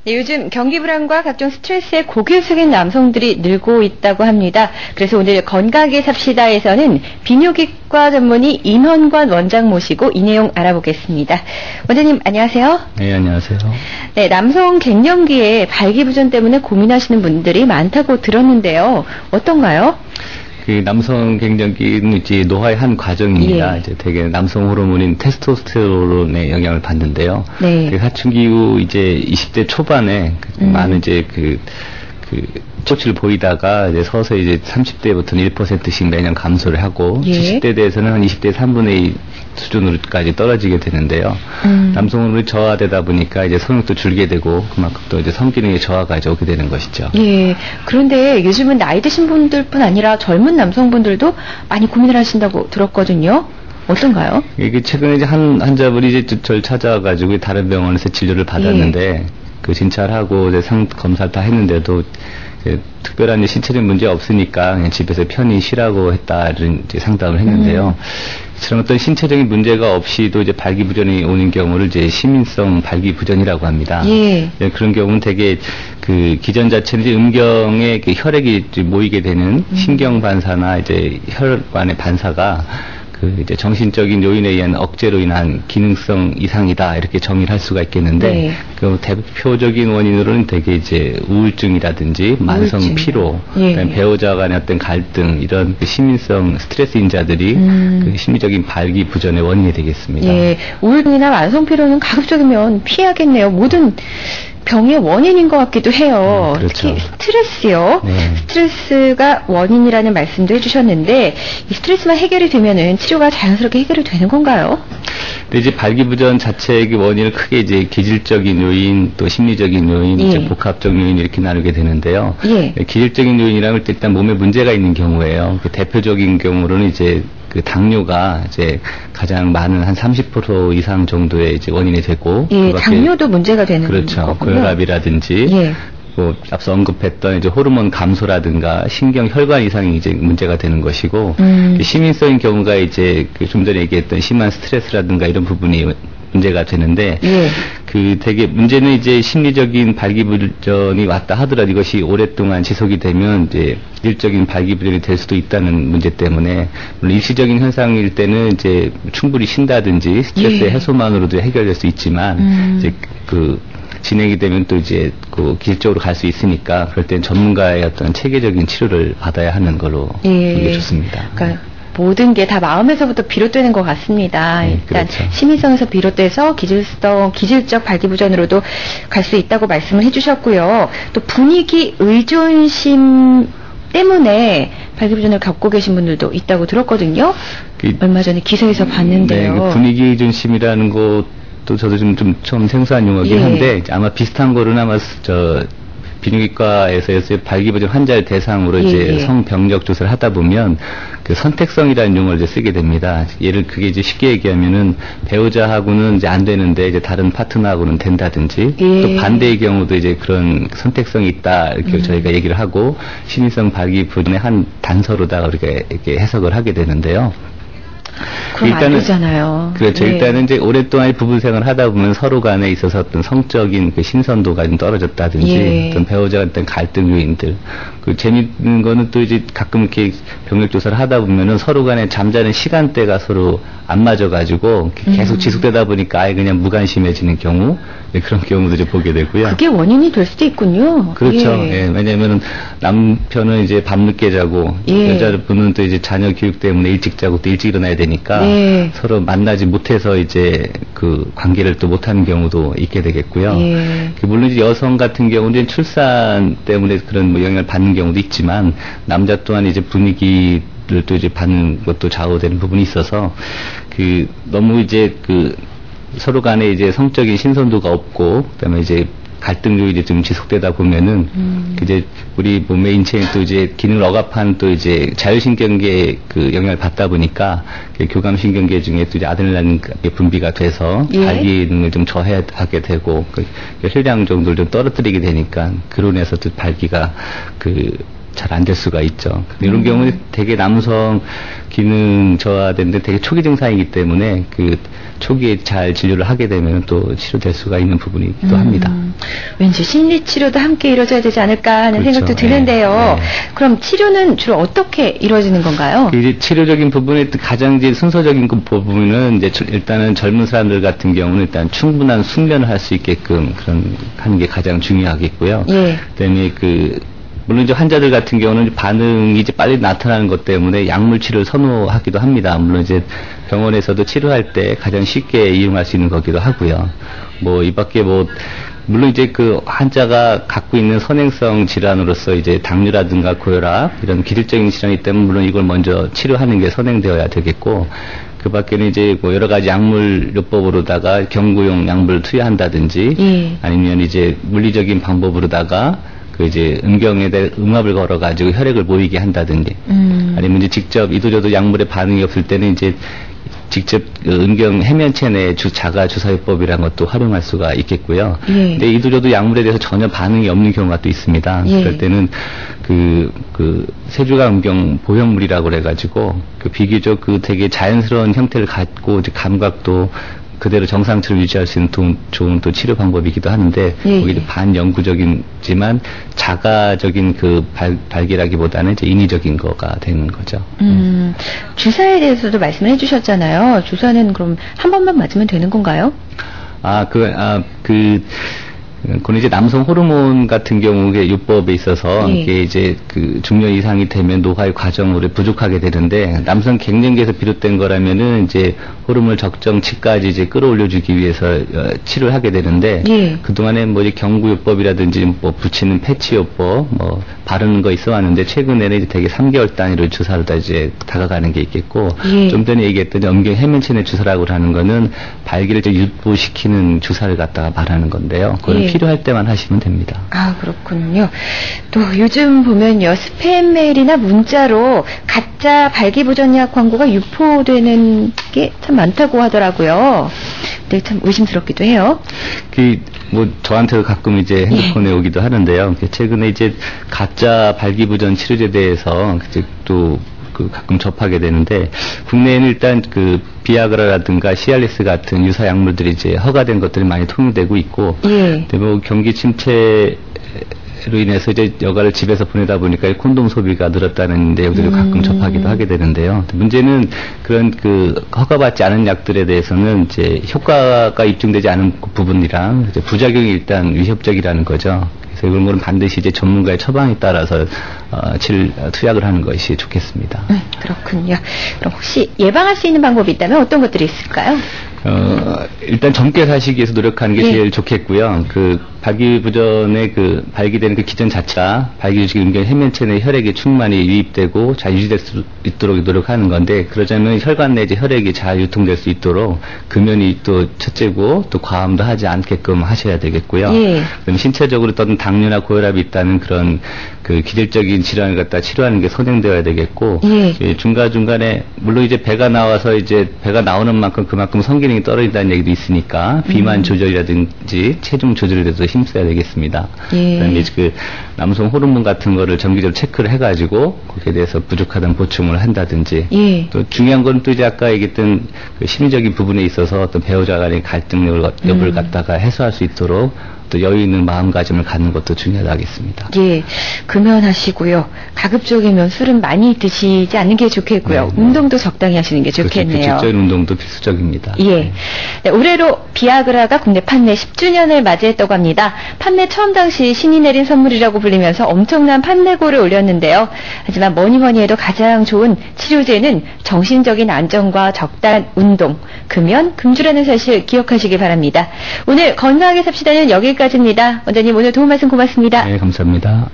네, 요즘 경기 불안과 각종 스트레스에 고개 숙인 남성들이 늘고 있다고 합니다. 그래서 오늘 건강하게 삽시다에서는 비뇨기과 전문의 임헌관 원장 모시고 이 내용 알아보겠습니다. 원장님 안녕하세요. 네, 안녕하세요. 네, 남성 갱년기에 발기부전 때문에 고민하시는 분들이 많다고 들었는데요. 어떤가요? 그 남성 갱년기는 이제 노화의 한 과정입니다. 예. 이제 되게 남성 호르몬인 테스토스테론의 영향을 받는데요. 네. 그 사춘기 후 이제 20대 초반에 많은 이제 그 조치를 보이다가 이제 서서히 이제 30대부터는 1%씩 매년 감소를 하고 예. 70대 대해서는 한 20대 3분의 2 수준으로까지 떨어지게 되는데요. 남성 호르몬이 저하되다 보니까 이제 성욕도 줄게 되고 그만큼 또 이제 성기능의 저하가 이제 오게 되는 것이죠. 예. 그런데 요즘은 나이 드신 분들뿐 아니라 젊은 남성분들도 많이 고민을 하신다고 들었거든요. 어떤가요? 이게 최근에 이제 한 환자분이 이제 저를 찾아와가지고 다른 병원에서 진료를 받았는데 그 진찰하고 이제 검사를 다 했는데도 특별한 이제 신체적 문제 없으니까 그냥 집에서 편히 쉬라고 했다는 이제 상담을 했는데요. 그런 어떤 신체적인 문제가 없이도 이제 발기부전이 오는 경우를 이제 시민성 발기부전이라고 합니다. 예. 그런 경우는 되게 그 기전 자체는 이제 음경에 혈액이 모이게 되는 신경 반사나 이제 혈관의 반사가 그 이제 정신적인 요인에 의한 억제로 인한 기능성 이상이다 이렇게 정의를 할 수가 있겠는데 네. 그 대표적인 원인으로는 되게 이제 우울증이라든지 만성 피로, 예. 그다음에 배우자 간의 어떤 갈등 이런 그 시민성 스트레스 인자들이 그 심리적인 발기부전의 원인이 되겠습니다. 예. 우울증이나 만성 피로는 가급적이면 피하겠네요. 모든 병의 원인인 것 같기도 해요. 그렇죠. 특히 스트레스요. 네. 스트레스가 원인이라는 말씀도 해주셨는데 이 스트레스만 해결이 되면은 치료가 자연스럽게 해결이 되는 건가요? 근데 이제 발기부전 자체의 그 원인을 크게 이제 기질적인 요인 또 심리적인 요인, 예. 이제 복합적 요인 이렇게 나누게 되는데요. 예. 기질적인 요인이라면 일단 몸에 문제가 있는 경우예요. 그 대표적인 경우로는 이제 그 당뇨가 이제 가장 많은 한 30% 이상 정도의 이제 원인이 되고, 예, 당뇨도 문제가 되는 그렇죠. 거군요. 고혈압이라든지, 예. 뭐 앞서 언급했던 이제 호르몬 감소라든가 신경 혈관 이상이 이제 문제가 되는 것이고, 시민성인 경우가 이제 그 좀 전에 얘기했던 심한 스트레스라든가 이런 부분이 문제가 되는데, 예. 그 되게 문제는 이제 심리적인 발기부전이 왔다 하더라도 이것이 오랫동안 지속이 되면 이제 일적인 발기부전이 될 수도 있다는 문제 때문에 물론 일시적인 현상일 때는 이제 충분히 쉰다든지 스트레스 예. 해소만으로도 해결될 수 있지만 이제 그 진행이 되면 또 이제 그 기질적으로 갈 수 있으니까 그럴 땐 전문가의 어떤 체계적인 치료를 받아야 하는 걸로 보는 게 좋습니다. 그러니까 모든 게 다 마음에서부터 비롯되는 것 같습니다. 일단 그렇죠. 심리성에서 비롯돼서 기질적 발기부전으로도 갈 수 있다고 말씀을 해주셨고요. 또 분위기 의존심 때문에 발기부전을 겪고 계신 분들도 있다고 들었거든요. 얼마 전에 기사에서 봤는데요. 네, 그 분위기 의존심이라는 것도 저도 좀 처음 생소한 용어긴 예. 한데 아마 비슷한 거는 아마 비뇨기과에서 발기부전 환자를 대상으로 이제 성병력 조사를 하다 보면 그 선택성이라는 용어를 이제 쓰게 됩니다. 그게 이제 쉽게 얘기하면은 배우자하고는 이제 안 되는데 이제 다른 파트너하고는 된다든지 또 반대의 경우도 이제 그런 선택성이 있다 이렇게 저희가 얘기를 하고 심리성 발기부전의 한 단서로다가 우리가 이렇게 해석을 하게 되는데요. 그럼 안 되잖아요. 그렇죠. 일단은 이제 오랫동안 부부 생활을 하다 보면 서로 간에 있어서 어떤 성적인 그 신선도가 좀 떨어졌다든지 어떤 배우자 어떤 갈등 요인들. 그 재밌는 거는 또 이제 가끔 이렇게 병력 조사를 하다 보면은 서로 간에 잠자는 시간대가 서로 안 맞아가지고 계속 지속되다 보니까 아예 그냥 무관심해지는 경우 그런 경우도 좀 보게 되고요. 그게 원인이 될 수도 있군요. 그렇죠. 예. 왜냐면은 남편은 이제 밤늦게 자고 여자분은 또 이제 자녀 교육 때문에 일찍 자고 또 일찍 일어나야 되니까 서로 만나지 못해서 이제 그 관계를 또 못하는 경우도 있게 되겠고요. 물론 이제 여성 같은 경우는 출산 때문에 그런 뭐 영향을 받는 경우도 있지만 남자 또한 이제 분위기를 또 이제 받는 것도 좌우되는 부분이 있어서 그 너무 이제 그 서로 간에 이제 성적인 신선도가 없고 그다음에 이제 갈등 요인이 좀 지속되다 보면은 이제 우리 몸의 인체에 또 이제 기능을 억압한 또 이제 자율신경계 그 영향을 받다 보니까 교감신경계 중에 또 이제 아드레날린 분비가 돼서 발기능을 좀 저해하게 되고 그 혈량 정도를 좀 떨어뜨리게 되니까 그로 인해서 또 발기가 잘 안 될 수가 있죠. 이런 경우는 되게 남성 기능 저하되는데 되게 초기 증상이기 때문에 초기에 잘 진료를 하게 되면 또 치료될 수가 있는 부분이기도 합니다. 왠지 심리 치료도 함께 이루어져야 되지 않을까 하는 그렇죠. 생각도 드는데요. 그럼 치료는 주로 어떻게 이루어지는 건가요? 이제 치료적인 부분에 가장 이제 순서적인 그 부분은 이제 일단은 젊은 사람들 같은 경우는 일단 충분한 숙면을 할 수 있게끔 그런 하는 게 가장 중요하겠고요. 그다음에 물론 이제 환자들 같은 경우는 반응이 이제 빨리 나타나는 것 때문에 약물 치료를 선호하기도 합니다. 물론 이제 병원에서도 치료할 때 가장 쉽게 이용할 수 있는 거기도 하고요. 이 밖에 물론 이제 그 환자가 갖고 있는 선행성 질환으로서 이제 당뇨라든가 고혈압 이런 기질적인 질환이 있다면 물론 이걸 먼저 치료하는 게 선행되어야 되겠고, 그 밖에는 이제 여러 가지 약물 요법으로다가 경구용 약물을 투여한다든지 아니면 이제 물리적인 방법으로다가 이제 음경에 대해 음압을 걸어가지고 혈액을 모이게 한다든지 아니면 이제 직접 이도저도 약물에 반응이 없을 때는 이제 직접 음경 해면체 내 자가 주사요법이라는 것도 활용할 수가 있겠고요. 근데 이도저도 약물에 대해서 전혀 반응이 없는 경우가 또 있습니다. 그럴 때는 세주가 음경 보형물이라고 그래가지고 비교적 되게 자연스러운 형태를 갖고 이제 감각도 그대로 정상처럼 유지할 수 있는 좋은 또 치료 방법이기도 하는데 거기 반영구적이지만 자가적인 발기라기보다는 이제 인위적인 거가 되는 거죠. 주사에 대해서도 말씀을 해주셨잖아요. 주사는 그럼 한 번만 맞으면 되는 건가요? 그건 이제 남성 호르몬 같은 경우에 요법에 있어서 이게 이제 중년 이상이 되면 노화의 과정으로 부족하게 되는데 남성 갱년기에서 비롯된 거라면은 이제 호르몬을 적정치까지 이제 끌어올려주기 위해서 치료를 하게 되는데 그동안에 이제 경구요법이라든지 붙이는 패치요법 바르는 거 있어 왔는데 최근에는 이제 되게 3개월 단위로 주사를 다 이제 다가가는 게 있겠고 좀 전에 얘기했던 음경 해면체 내 주사라고 하는 거는 발기를 이제 유보시키는 주사를 갖다가 말하는 건데요. 그건 필요할 때만 하시면 됩니다. 아, 그렇군요. 또 요즘 보면요, 스팸 메일이나 문자로 가짜 발기부전약 광고가 유포되는 게 참 많다고 하더라고요. 근데 참 의심스럽기도 해요. 저한테도 가끔 이제 핸드폰에 오기도 하는데요. 최근에 이제 가짜 발기부전 치료제에 대해서 이제 또 가끔 접하게 되는데, 국내에는 일단 비아그라라든가 시알리스 같은 유사 약물들이 이제 허가된 것들이 많이 통용되고 있고, 경기 침체로 인해서 이제 여가를 집에서 보내다 보니까 콘돔 소비가 늘었다는 내용들을 가끔 접하기도 하게 되는데요. 문제는 그런 허가받지 않은 약들에 대해서는 이제 효과가 입증되지 않은 부분이랑 이제 부작용이 일단 위협적이라는 거죠. 그래서 이런 거는 반드시 이제 전문가의 처방에 따라서 투약을 하는 것이 좋겠습니다. 그렇군요. 그럼 혹시 예방할 수 있는 방법이 있다면 어떤 것들이 있을까요? 일단 젊게 사시기 위해서 노력하는 게 제일 좋겠고요. 발기부전에 발기되는 기전 자체가 발기주식 음경 해면체 내 혈액이 충만히 유입되고 잘 유지될 수 있도록 노력하는 건데, 그러자면 혈관 내지 혈액이 잘 유통될 수 있도록 금연이 또 첫째고 또 과음도 하지 않게끔 하셔야 되겠고요. 그럼 신체적으로 어떤 당뇨나 고혈압이 있다는 그런 기질적인 질환을 갖다 치료하는 게 선행되어야 되겠고, 중간중간에 물론 이제 배가 나와서 이제 배가 나오는 만큼 그만큼 성기능이 떨어진다는 얘기도 있으니까 비만 조절이라든지 체중 조절에 대해서 힘써야 되겠습니다. 그다음에 남성 호르몬 같은 거를 정기적으로 체크를 해가지고 거기에 대해서 부족하다면 보충을 한다든지, 또 중요한 건 또 이제 아까 얘기했던 심리적인 부분에 있어서 어떤 배우자 간의 갈등 여부를 갖다가 해소할 수 있도록 또 여유 있는 마음가짐을 갖는 것도 중요하겠습니다. 금연하시고요. 가급적이면 술은 많이 드시지 않는 게 좋겠고요. 운동도 적당히 하시는 게 좋겠네요. 규칙적인 운동도 필수적입니다. 올해로 비아그라가 국내 판매 10주년을 맞이했다고 합니다. 판매 처음 당시 신이 내린 선물이라고 불리면서 엄청난 판매고를 올렸는데요. 하지만 뭐니뭐니 해도 가장 좋은 치료제는 정신적인 안정과 적당한 운동, 금연, 금주라는 사실 기억하시기 바랍니다. 오늘 건강하게 삽시다는 여기까지입니다. 원장님, 오늘 도움 말씀 고맙습니다. 네, 감사합니다.